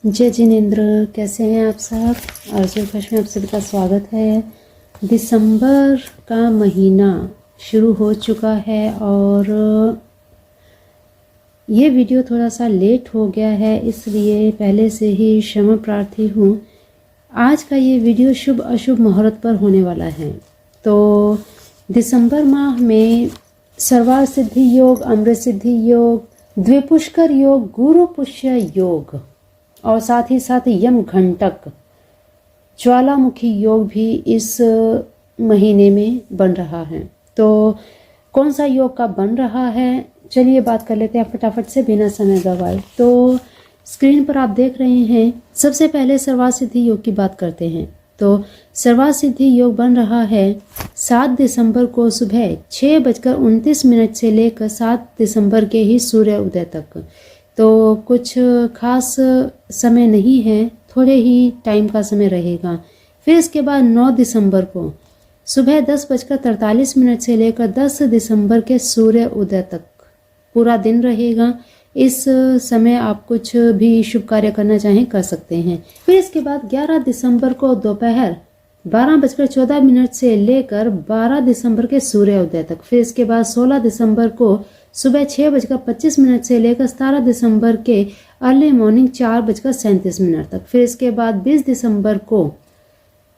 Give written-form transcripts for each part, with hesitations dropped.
जय जिनेंद्र, कैसे हैं आप सब। आरजे फर्स्ट में आप सभी का स्वागत है। दिसंबर का महीना शुरू हो चुका है और ये वीडियो थोड़ा सा लेट हो गया है, इसलिए पहले से ही क्षमा प्रार्थी हूँ। आज का ये वीडियो शुभ अशुभ मुहूर्त पर होने वाला है। तो दिसंबर माह में सर्वार्थ सिद्धि योग, अमृत सिद्धि योग, द्विपुष्कर योग, गुरु पुष्य योग और साथ ही साथ यम घंटक ज्वालामुखी योग भी इस महीने में बन रहा है। तो कौन सा योग का बन रहा है, चलिए बात कर लेते हैं फटाफट से बिना समय गवाए। तो स्क्रीन पर आप देख रहे हैं, सबसे पहले सर्वार्थ सिद्धि योग की बात करते हैं। तो सर्वार्थ सिद्धि योग बन रहा है 7 दिसंबर को सुबह 6:29 से लेकर 7 दिसंबर के ही सूर्य उदय तक। तो कुछ खास समय नहीं है, थोड़े ही टाइम का समय रहेगा। फिर इसके बाद 9 दिसंबर को सुबह 10:43 से लेकर 10 दिसंबर के सूर्य उदय तक पूरा दिन रहेगा। इस समय आप कुछ भी शुभ कार्य करना चाहें कर सकते हैं। फिर इसके बाद 11 दिसंबर को दोपहर 12:14 से लेकर 12 दिसंबर के सूर्य उदय तक। फिर इसके बाद 16 दिसंबर को सुबह 6:25 से लेकर 17 दिसंबर के अर्ली मॉर्निंग 4:37 तक। फिर इसके बाद 20 दिसंबर को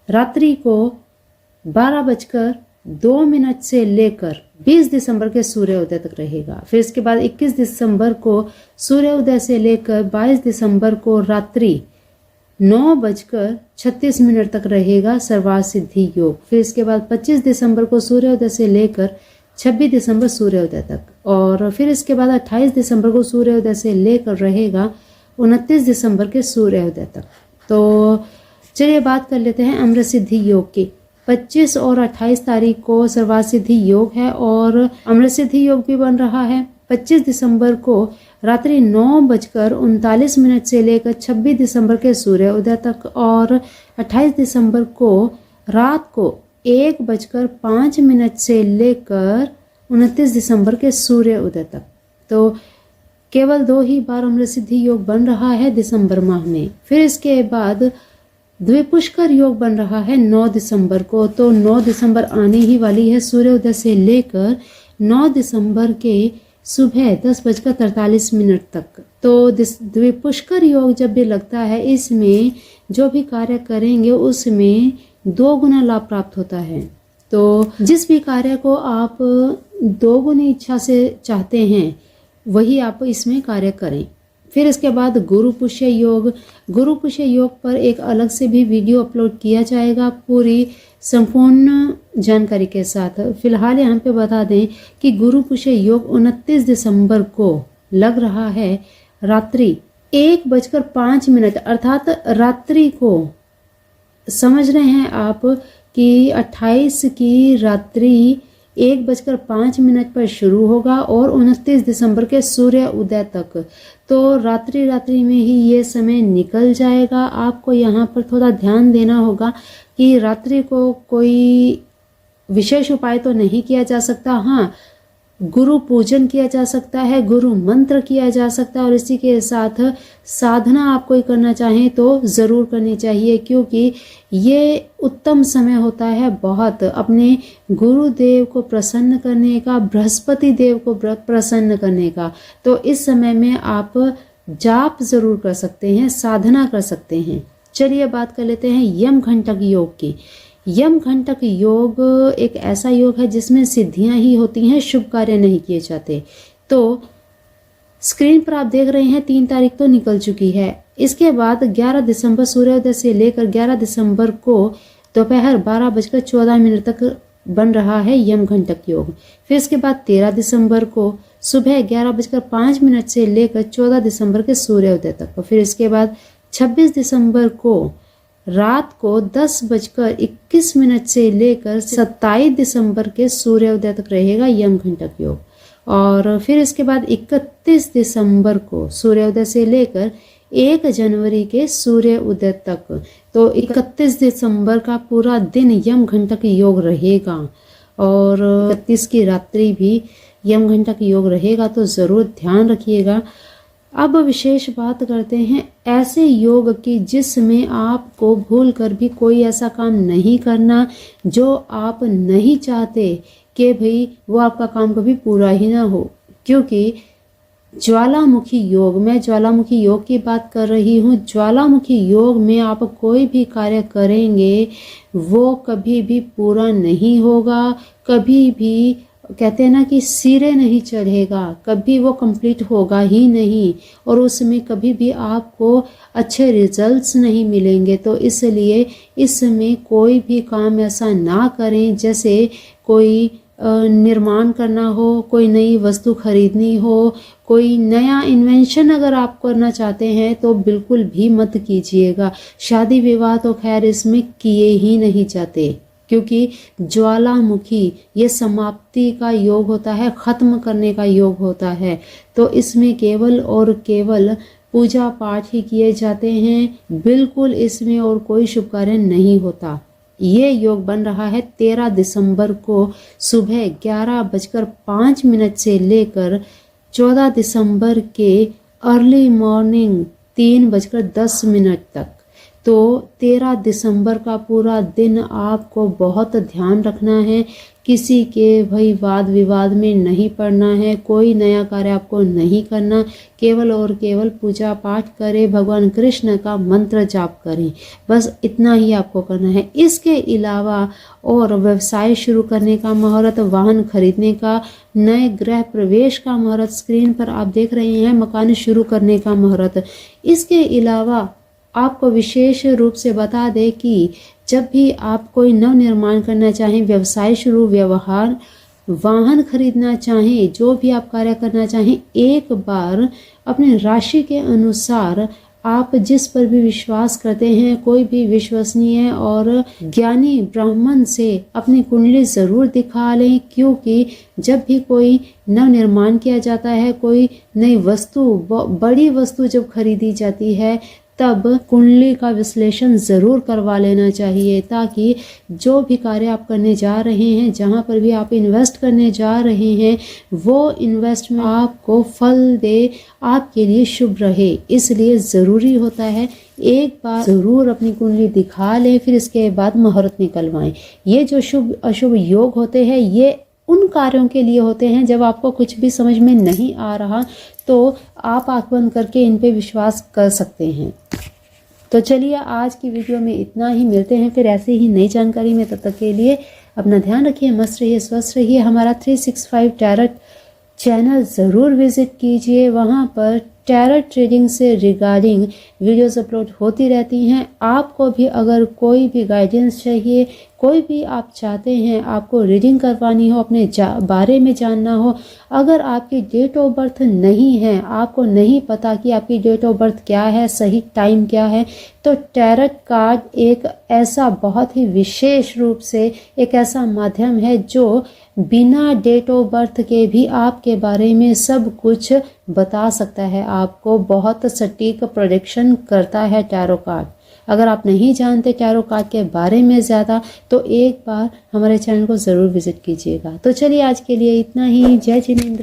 रात्रि को 12:02 से लेकर 20 दिसंबर के सूर्योदय तक रहेगा। फिर इसके बाद 21 दिसंबर को सूर्योदय से लेकर 22 दिसंबर को रात्रि 9:36 तक रहेगा सर्वार्थ सिद्धि योग। फिर इसके बाद 25 दिसंबर को सूर्योदय से लेकर 26 दिसंबर सूर्योदय तक। और फिर इसके बाद 28 दिसंबर को सूर्योदय से लेकर रहेगा 29 दिसंबर के सूर्योदय तक। तो चलिए बात कर लेते हैं अमृत सिद्धि योग की। 25 और 28 तारीख को सर्वार्थ सिद्धि योग है और अमृत सिद्धि योग भी बन रहा है। 25 दिसंबर को रात्रि 9:39 से लेकर 26 दिसंबर के सूर्योदय तक और 28 दिसंबर को रात को 1:05 से लेकर 29 दिसंबर के सूर्य उदय तक। तो केवल 2 ही बार अमृत सिद्धि योग बन रहा है दिसंबर माह में। फिर इसके बाद द्विपुष्कर योग बन रहा है 9 दिसंबर को। तो 9 दिसंबर आने ही वाली है सूर्योदय से लेकर 9 दिसंबर के सुबह 10:43 तक। तो द्विपुष्कर योग जब भी लगता है, इसमें जो भी कार्य करेंगे उसमें 2 गुना लाभ प्राप्त होता है। तो जिस भी कार्य को आप 2 गुनी इच्छा से चाहते हैं वही आप इसमें कार्य करें। फिर इसके बाद गुरु पुष्य योग, गुरु पुष्य योग पर एक अलग से भी वीडियो अपलोड किया जाएगा पूरी संपूर्ण जानकारी के साथ। फिलहाल यहाँ पे बता दें कि गुरु पुष्य योग 29 दिसंबर को लग रहा है रात्रि 1:05 अर्थात रात्रि को समझ रहे हैं आप कि 28 की रात्रि 1:05 पर शुरू होगा और 29 दिसंबर के सूर्य उदय तक। तो रात्रि में ही ये समय निकल जाएगा। आपको यहाँ पर थोड़ा ध्यान देना होगा कि रात्रि को कोई विशेष उपाय तो नहीं किया जा सकता। हाँ, गुरु पूजन किया जा सकता है, गुरु मंत्र किया जा सकता है और इसी के साथ साधना आप कोई करना चाहें तो ज़रूर करनी चाहिए, क्योंकि ये उत्तम समय होता है बहुत अपने गुरुदेव को प्रसन्न करने का, बृहस्पति देव को प्रसन्न करने का। तो इस समय में आप जाप ज़रूर कर सकते हैं, साधना कर सकते हैं। चलिए बात कर लेते हैं यम घंटक योग की। यम घंटक योग एक ऐसा योग है जिसमें सिद्धियां ही होती हैं, शुभ कार्य नहीं किए जाते। तो स्क्रीन पर आप देख रहे हैं 3 तारीख तो निकल चुकी है। इसके बाद 11 दिसंबर सूर्योदय से लेकर 11 दिसंबर को दोपहर 12:14 तक बन रहा है यम घंटक योग। फिर इसके बाद 13 दिसंबर को सुबह 11:05 से लेकर 14 दिसंबर के सूर्योदय तक। फिर इसके बाद 26 दिसंबर को रात को 10:21 से लेकर 27 दिसंबर के सूर्योदय तक रहेगा यम घंटक योग। और फिर इसके बाद 31 दिसंबर को सूर्योदय से लेकर 1 जनवरी के सूर्य उदय तक। तो 31 दिसंबर का पूरा दिन यम घंटक योग रहेगा और 31 की रात्रि भी यम घंटक योग रहेगा। तो ज़रूर ध्यान रखिएगा। अब विशेष बात करते हैं ऐसे योग की जिसमें आपको भूल कर भी कोई ऐसा काम नहीं करना जो आप नहीं चाहते कि भाई वो आपका काम कभी पूरा ही ना हो। क्योंकि ज्वालामुखी योग, मैं ज्वालामुखी योग की बात कर रही हूँ। ज्वालामुखी योग में आप कोई भी कार्य करेंगे वो कभी भी पूरा नहीं होगा, कभी भी कहते हैं ना कि सिरे नहीं चढ़ेगा, कभी वो कंप्लीट होगा ही नहीं और उसमें कभी भी आपको अच्छे रिजल्ट्स नहीं मिलेंगे। तो इसलिए इसमें कोई भी काम ऐसा ना करें जैसे कोई निर्माण करना हो, कोई नई वस्तु खरीदनी हो, कोई नया इन्वेंशन अगर आप करना चाहते हैं तो बिल्कुल भी मत कीजिएगा। शादी विवाह तो खैर इसमें किए ही नहीं जाते, क्योंकि ज्वालामुखी ये समाप्ति का योग होता है, खत्म करने का योग होता है। तो इसमें केवल और केवल पूजा पाठ ही किए जाते हैं, बिल्कुल इसमें और कोई शुभ कार्य नहीं होता। ये योग बन रहा है 13 दिसंबर को सुबह 11:05 से लेकर 14 दिसंबर के अर्ली मॉर्निंग 3:10 तक। तो 13 दिसंबर का पूरा दिन आपको बहुत ध्यान रखना है, किसी के भाई वाद विवाद में नहीं पड़ना है, कोई नया कार्य आपको नहीं करना, केवल और केवल पूजा पाठ करें, भगवान कृष्ण का मंत्र जाप करें, बस इतना ही आपको करना है। इसके अलावा और व्यवसाय शुरू करने का मुहूर्त, वाहन खरीदने का, नए गृह प्रवेश का मुहूर्त, स्क्रीन पर आप देख रहे हैं मकान शुरू करने का मुहूर्त। इसके अलावा आपको विशेष रूप से बता दें कि जब भी आप कोई नव निर्माण करना चाहें, व्यवसाय शुरू, व्यवहार, वाहन खरीदना चाहें, जो भी आप कार्य करना चाहें, एक बार अपने राशि के अनुसार आप जिस पर भी विश्वास करते हैं, कोई भी विश्वसनीय और ज्ञानी ब्राह्मण से अपनी कुंडली ज़रूर दिखा लें। क्योंकि जब भी कोई नव निर्माण किया जाता है, कोई नई वस्तु, बड़ी वस्तु जब खरीदी जाती है, तब कुंडली का विश्लेषण ज़रूर करवा लेना चाहिए, ताकि जो भी कार्य आप करने जा रहे हैं, जहाँ पर भी आप इन्वेस्ट करने जा रहे हैं, वो इन्वेस्टमेंट आपको फल दे, आपके लिए शुभ रहे। इसलिए ज़रूरी होता है एक बार ज़रूर अपनी कुंडली दिखा लें, फिर इसके बाद मुहूर्त निकलवाएं। ये जो शुभ अशुभ योग होते हैं ये उन कार्यों के लिए होते हैं जब आपको कुछ भी समझ में नहीं आ रहा, तो आप आंख बंद करके इन पे विश्वास कर सकते हैं। तो चलिए आज की वीडियो में इतना ही, मिलते हैं फिर ऐसे ही नई जानकारी में। तब तक के लिए अपना ध्यान रखिए, मस्त रहिए, स्वस्थ रहिए। हमारा 365 टैरोट चैनल ज़रूर विजिट कीजिए, वहाँ पर टैरोट ट्रेडिंग से रिगार्डिंग वीडियोस अपलोड होती रहती हैं। आपको भी अगर कोई भी गाइडेंस चाहिए, कोई भी आप चाहते हैं, आपको रीडिंग करवानी हो, अपने बारे में जानना हो, अगर आपकी डेट ऑफ बर्थ नहीं है, आपको नहीं पता कि आपकी डेट ऑफ बर्थ क्या है, सही टाइम क्या है, तो टैरोट कार्ड एक ऐसा बहुत ही विशेष रूप से एक ऐसा माध्यम है जो बिना डेट ऑफ बर्थ के भी आपके बारे में सब कुछ बता सकता है। आपको बहुत सटीक प्रेडिक्शन करता है टैरो कार्ड। अगर आप नहीं जानते टैरो कार्ड के बारे में ज़्यादा, तो एक बार हमारे चैनल को ज़रूर विजिट कीजिएगा। तो चलिए आज के लिए इतना ही। जय जिनेंद्र।